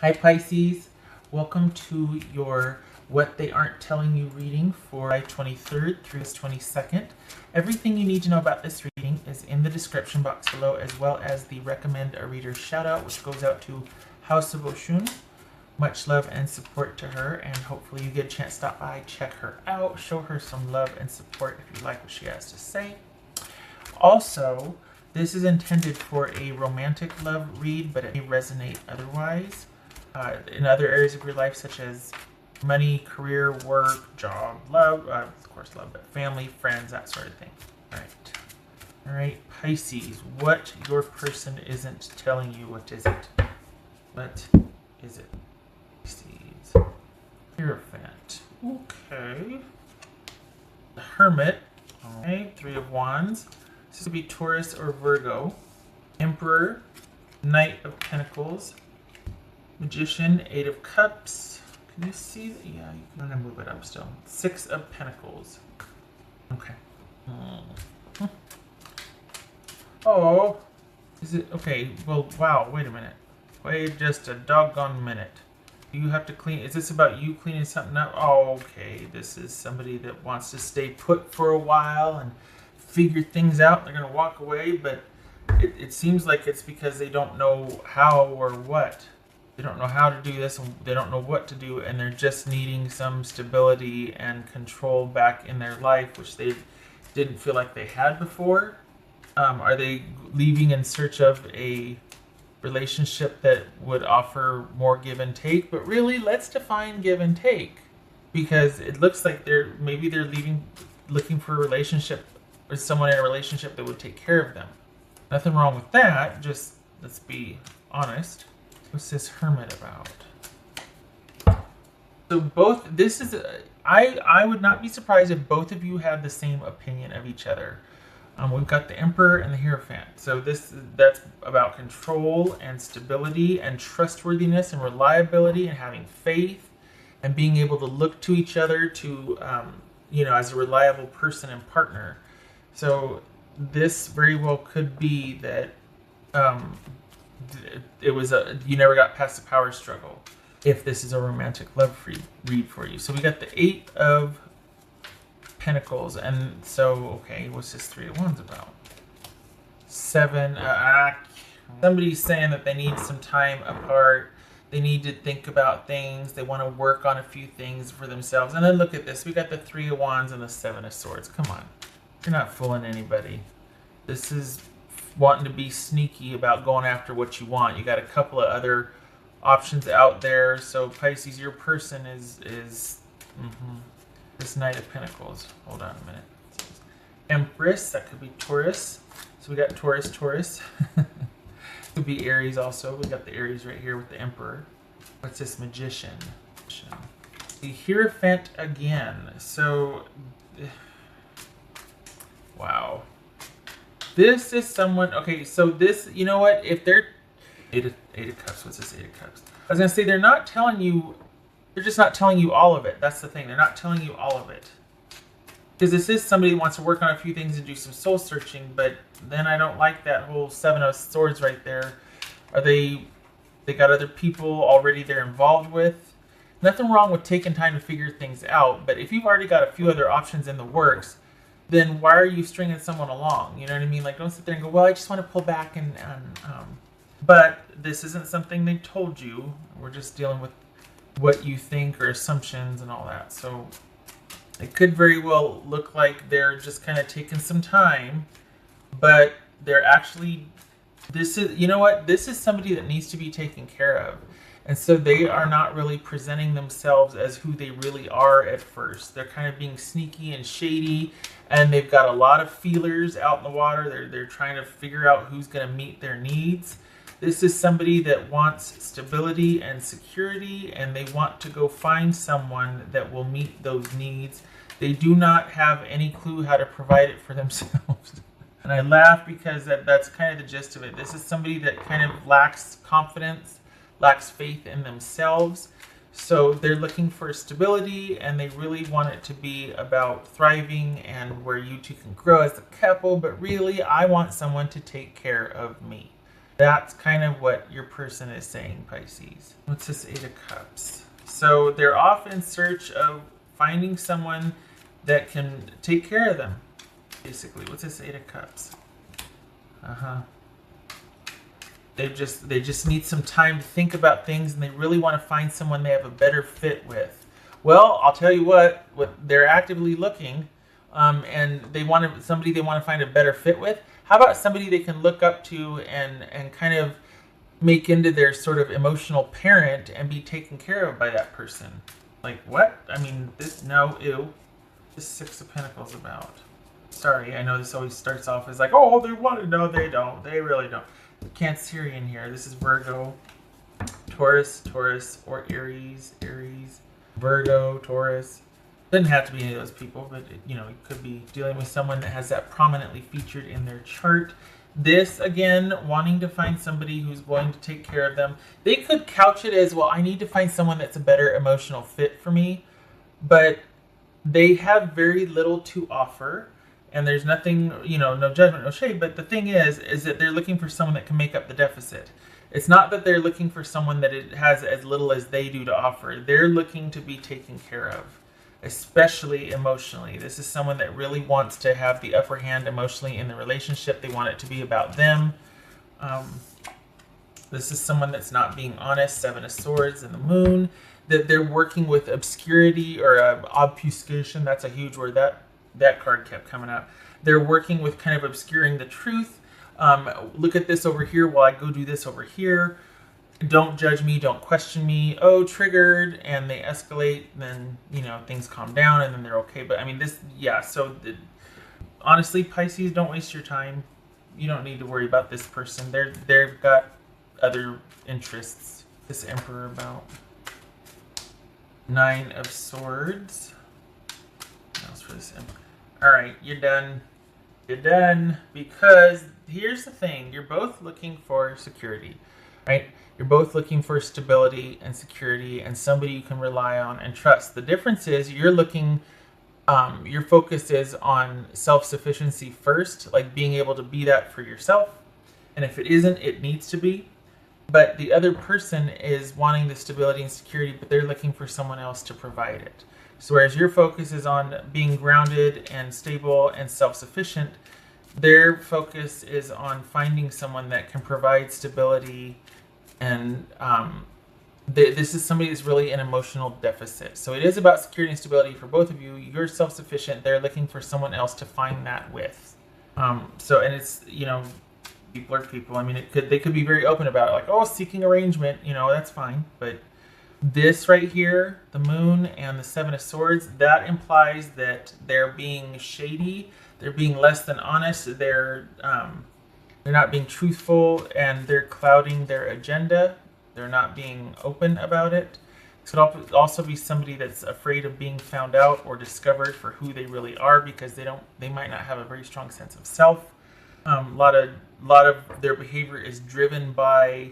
Hi Pisces, welcome to your What They Aren't Telling You reading for July 23rd through the 22nd. Everything you need to know about this reading is in the description box below, as well as the Recommend a Reader shout out, which goes out to House of Oshun. Much love and support to her, and hopefully you get a chance to stop by, check her out, show her some love and support if you like what she has to say. Also, this is intended for a romantic love read, but it may resonate otherwise. In other areas of your life, such as money, career, work, job, love, of course love, but family, friends, that sort of thing. All right, Pisces, what your person isn't telling you, what is it? What is it? Pisces. Hierophant. Okay. The Hermit. Okay, Three of Wands. This would be Taurus or Virgo. Emperor. Knight of Pentacles. Magician, Eight of Cups. Can you see that? Yeah, I'm going to move it up still. Six of Pentacles. Okay. Oh, is it? Okay, well, wow, wait a minute. Wait just a doggone minute. You have to clean. Is this about you cleaning something up? Oh, okay. This is somebody that wants to stay put for a while and figure things out. They're going to walk away, but it seems like it's because they don't know how or what. They don't know how to do this, and they don't know what to do, and they're just needing some stability and control back in their life, which they didn't feel like they had before. Are they leaving in search of a relationship that would offer more give and take? But really, let's define give and take, because it looks like maybe they're leaving, looking for a relationship or someone in a relationship that would take care of them. Nothing wrong with that. Just let's be honest. What's this Hermit about? So I would not be surprised if both of you had the same opinion of each other. We've got the Emperor and the Hierophant. So that's about control and stability and trustworthiness and reliability and having faith and being able to look to each other to, as a reliable person and partner. So this very well could be that you never got past the power struggle, if this is a romantic love read for you. So we got the Eight of Pentacles, and so, okay, what's this Three of Wands about? Seven, somebody's saying that they need some time apart. They need to think about things. They want to work on a few things for themselves. And then look at this. We got the Three of Wands and the Seven of Swords. Come on. You're not fooling anybody. This is wanting to be sneaky about going after what you want. You got a couple of other options out there. So Pisces, your person is this Knight of Pentacles. Hold on a minute. Empress, that could be Taurus. So we got Taurus. Could be Aries also. We got the Aries right here with the Emperor. What's this Magician? The Hierophant again. So wow. This is someone, okay, so this, you know what, if they're, Eight of Cups, what's this Eight of Cups? I was going to say, they're just not telling you all of it. That's the thing, they're not telling you all of it. Because this is somebody who wants to work on a few things and do some soul searching, but then I don't like that whole Seven of Swords right there. They got other people already they're involved with. Nothing wrong with taking time to figure things out, but if you've already got a few other options in the works, then why are you stringing someone along? You know what I mean? Like, don't sit there and go, well, I just want to pull back but this isn't something they told you. We're just dealing with what you think or assumptions and all that. So it could very well look like they're just kind of taking some time, but they're actually, this is somebody that needs to be taken care of. And so they are not really presenting themselves as who they really are at first. They're kind of being sneaky and shady, and they've got a lot of feelers out in the water. They're trying to figure out who's going to meet their needs. This is somebody that wants stability and security, and they want to go find someone that will meet those needs. They do not have any clue how to provide it for themselves. And I laugh because that's kind of the gist of it. This is somebody that kind of lacks confidence, lacks faith in themselves. So they're looking for stability, and they really want it to be about thriving and where you two can grow as a couple. But really, I want someone to take care of me. That's kind of what your person is saying, Pisces. What's this Eight of Cups? So they're off in search of finding someone that can take care of them, basically. What's this Eight of Cups? They just need some time to think about things, and they really want to find someone they have a better fit with. Well, I'll tell you what they're actively looking, and they want somebody they want to find a better fit with. How about somebody they can look up to and kind of make into their sort of emotional parent and be taken care of by that person? Like what? I mean, ew. This Six of Pentacles about. Sorry, I know this always starts off as like, oh, they want to. No, they don't. They really don't. Cancerian here. This is Virgo, Taurus, or Aries, Virgo, Taurus. Doesn't have to be any of those people, but it could be dealing with someone that has that prominently featured in their chart. This, again, wanting to find somebody who's going to take care of them. They could couch it as, well, I need to find someone that's a better emotional fit for me, but they have very little to offer. And there's nothing, no judgment, no shade. But the thing is that they're looking for someone that can make up the deficit. It's not that they're looking for someone that it has as little as they do to offer. They're looking to be taken care of, especially emotionally. This is someone that really wants to have the upper hand emotionally in the relationship. They want it to be about them. This is someone that's not being honest. Seven of Swords and the Moon. That they're working with obscurity or obfuscation. That's a huge word. That card kept coming up. They're working with kind of obscuring the truth. Look at this over here while I go do this over here. Don't judge me, don't question me. Oh, triggered, and they escalate. Then, things calm down, and then they're okay. But I mean, honestly, Pisces, don't waste your time. You don't need to worry about this person. They've got other interests. This Emperor about. Nine of Swords. What else for this Emperor? All right, you're done. You're done, because here's the thing. You're both looking for security, right? You're both looking for stability and security and somebody you can rely on and trust. The difference is you're looking, your focus is on self-sufficiency first, like being able to be that for yourself. And if it isn't, it needs to be. But the other person is wanting the stability and security, but they're looking for someone else to provide it. So whereas your focus is on being grounded and stable and self-sufficient, their focus is on finding someone that can provide stability. And this is somebody that's really in emotional deficit. So it is about security and stability for both of you. You're self-sufficient. They're looking for someone else to find that with. And it's, people are people. I mean, they could be very open about it, like, oh, seeking arrangement, that's fine. But this right here, the Moon and the Seven of Swords, that implies that they're being shady. They're being less than honest. They're not being truthful, and they're clouding their agenda. They're not being open about it. This could also be somebody that's afraid of being found out or discovered for who they really are, because they might not have a very strong sense of self. A lot of their behavior is driven by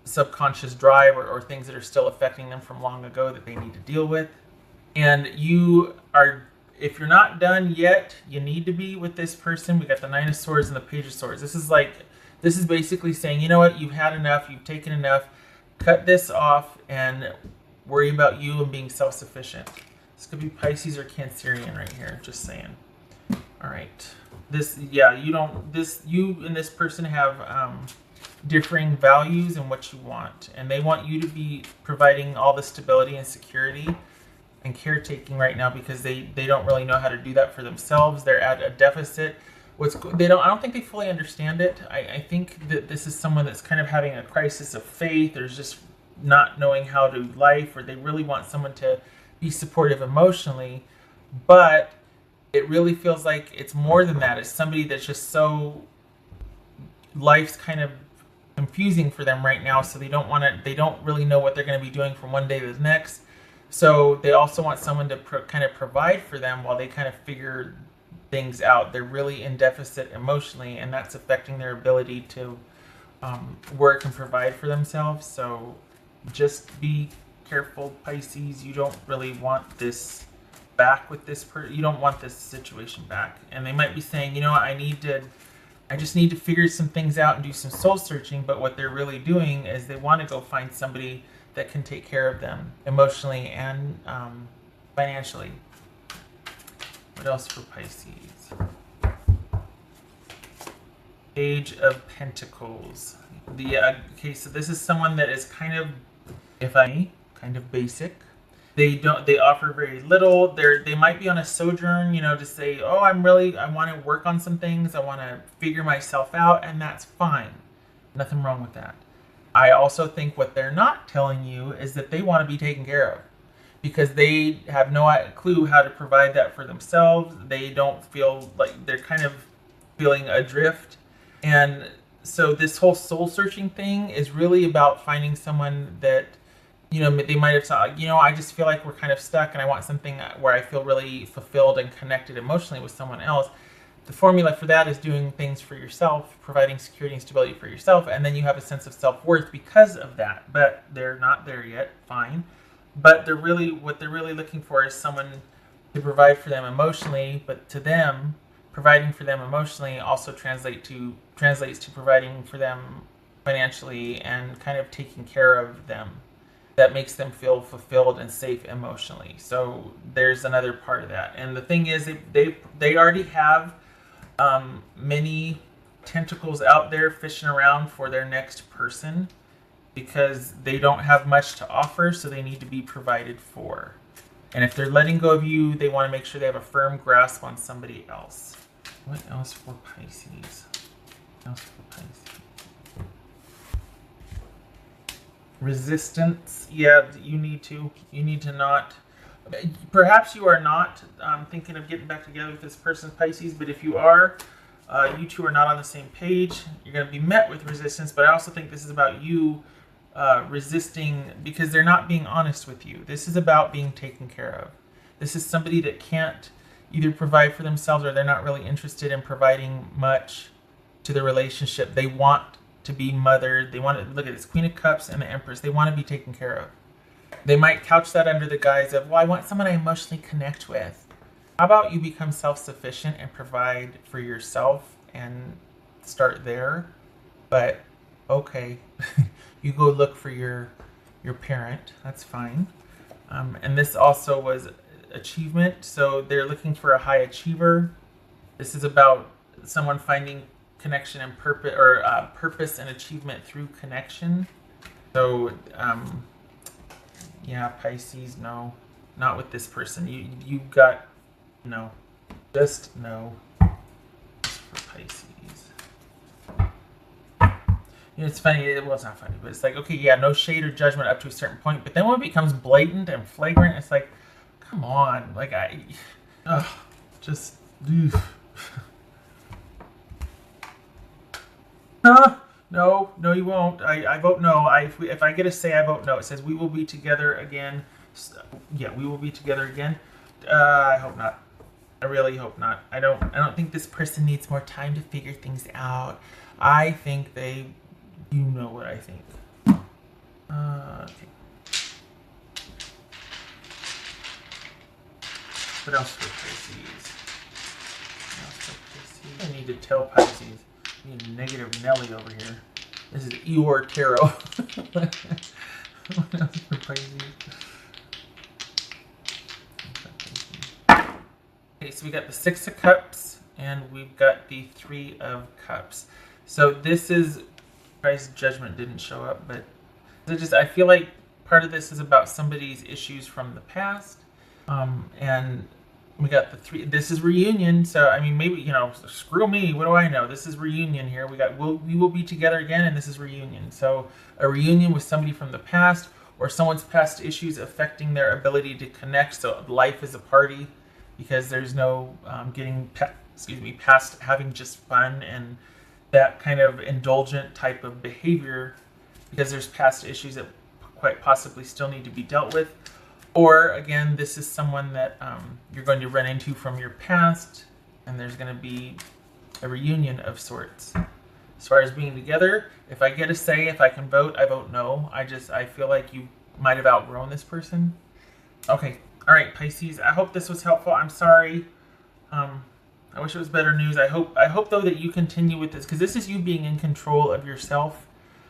subconscious drive or things that are still affecting them from long ago that they need to deal with. And if you're not done yet, you need to be with this person. We got the Nine of Swords and the Page of Swords. This is basically saying, you know what, you've had enough, you've taken enough, cut this off and worry about you and being self-sufficient. This could be Pisces or Cancerian right here, just saying. All right. You and this person have differing values and what you want, and they want you to be providing all the stability and security and caretaking right now, because they don't really know how to do that for themselves. They're at a deficit. I don't think they fully understand it. I think that this is someone that's kind of having a crisis of faith. There's just not knowing how to life, or they really want someone to be supportive emotionally, but it really feels like it's more than that. It's somebody that's just so, life's kind of confusing for them right now, so they don't really know what they're going to be doing from one day to the next. So they also want someone to kind of provide for them while they kind of figure things out. They're really in deficit emotionally, and that's affecting their ability to work and provide for themselves. So just be careful, Pisces. You don't really want this back with this person. You don't want this situation back. And they might be saying, you know what, I need to I just need to figure some things out and do some soul searching. But what they're really doing is they want to go find somebody that can take care of them emotionally and financially. What else for Pisces? Page of Pentacles. Okay, so this is someone that is kind of, kind of basic. They offer very little. They might be on a sojourn, to say, oh, I want to work on some things. I want to figure myself out, and that's fine. Nothing wrong with that. I also think what they're not telling you is that they want to be taken care of, because they have no clue how to provide that for themselves. They don't feel like, they're kind of feeling adrift. And so this whole soul searching thing is really about finding someone that, they might have thought, I just feel like we're kind of stuck and I want something where I feel really fulfilled and connected emotionally with someone else. The formula for that is doing things for yourself, providing security and stability for yourself, and then you have a sense of self-worth because of that. But they're not there yet, fine. But what they're really looking for is someone to provide for them emotionally, but to them, providing for them emotionally also translates to providing for them financially and kind of taking care of them. That makes them feel fulfilled and safe emotionally. So there's another part of that. And the thing is, they already have many tentacles out there fishing around for their next person, because they don't have much to offer, so they need to be provided for. And if they're letting go of you, they want to make sure they have a firm grasp on somebody else. What else for Pisces? Resistance. Yeah, you need to not, perhaps you are not thinking of getting back together with this person, Pisces, but if you are, you two are not on the same page. You're going to be met with resistance, but I also think this is about you resisting because they're not being honest with you. This is about being taken care of. This is somebody that can't either provide for themselves, or they're not really interested in providing much to the relationship. They want to be mothered. They want to, look at this, Queen of Cups and the Empress. They want to be taken care of. They might couch that under the guise of, well, I want someone I emotionally connect with. How about you become self-sufficient and provide for yourself and start there? But okay, you go look for your parent. That's fine. And this also was achievement. So they're looking for a high achiever. This is about someone finding connection and purpose, or purpose and achievement through connection. So yeah, Pisces, no, not with this person. You got no, just no. For Pisces. It's funny. Well, it's not funny, but it's like, okay, yeah, no shade or judgment up to a certain point, but then when it becomes blatant and flagrant, it's like, come on, like just. No, you won't. I vote no. If I get a say, I vote no. It says we will be together again. Yeah, we will be together again. I hope not. I really hope not. I don't think this person needs more time to figure things out. I think you know what I think. Okay. What else for Pisces? I need to tell Pisces. I need a negative Nelly over here. This is Eeyore Tarot. What else for Pisces? Okay, so we got the Six of Cups and we've got the Three of Cups. So this is, Christ's judgment didn't show up, but I feel like part of this is about somebody's issues from the past. And we got the three, this is reunion. So, I mean, maybe, screw me. What do I know? This is reunion here. We will be together again. And this is reunion. So a reunion with somebody from the past, or someone's past issues affecting their ability to connect. So life is a party, because there's no getting past having just fun and that kind of indulgent type of behavior, because there's past issues that quite possibly still need to be dealt with. Or again, this is someone that you're going to run into from your past, and there's going to be a reunion of sorts. As far as being together, if I get a say, if I can vote, I vote no. I feel like you might have outgrown this person. Okay, all right, Pisces. I hope this was helpful. I'm sorry. I wish it was better news. I hope though that you continue with this, because this is you being in control of yourself,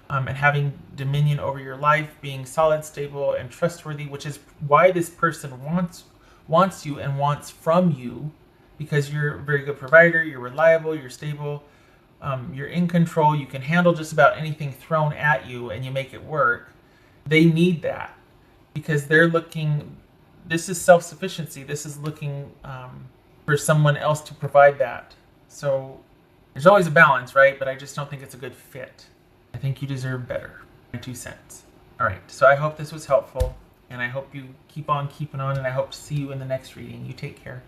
and having dominion over your life, being solid, stable, and trustworthy, which is why this person wants you and wants from you, because you're a very good provider, you're reliable, you're stable, you're in control, you can handle just about anything thrown at you and you make it work. They need that because they're looking, this is self-sufficiency, this is looking for someone else to provide that. So there's always a balance, right? But I just don't think it's a good fit. I think you deserve better. My 2 cents. All right, so I hope this was helpful, and I hope you keep on keeping on, and I hope to see you in the next reading. You take care.